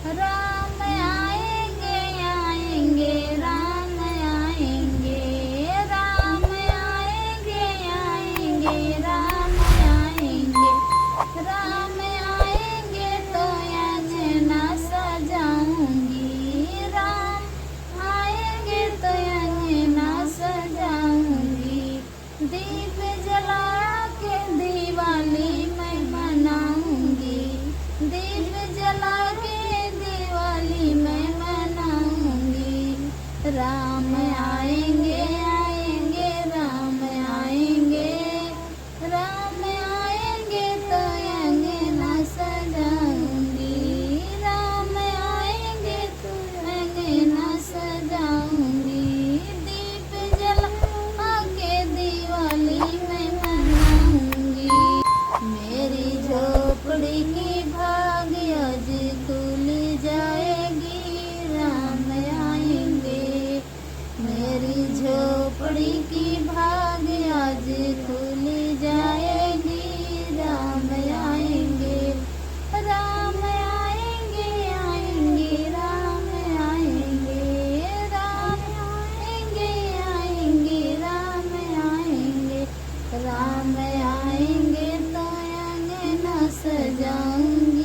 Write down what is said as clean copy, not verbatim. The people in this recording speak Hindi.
राम आएंगे आएंगे राम आएंगे, राम आएंगे आएंगे राम आएंगे, राम आएंगे तो अंगना सजाऊंगी, राम आएंगे तो अंगना सजाऊंगी, दीप जला के दिवाली मैं मनाऊंगी, दीप जला के दिवाली मैं मनाऊंगी, राम आएंगे आएंगे राम आएंगे, राम आएंगे तो अंगना सजाऊंगी, राम आएंगे तो अंगना सजाऊंगी, दीप जला के दिवाली मैं मनाऊंगी, मेरी झोपड़ी की भाग आज खुल जाएगी, राम आएंगे, मेरी झोपड़ी की भाग आज खुल जाएगी, राम आएंगे, राम आएंगे आएंगे राम आएंगे, राम आएंगे आएंगे राम आएंगे, राम आएंगे तो अंगना सजाऊंगी।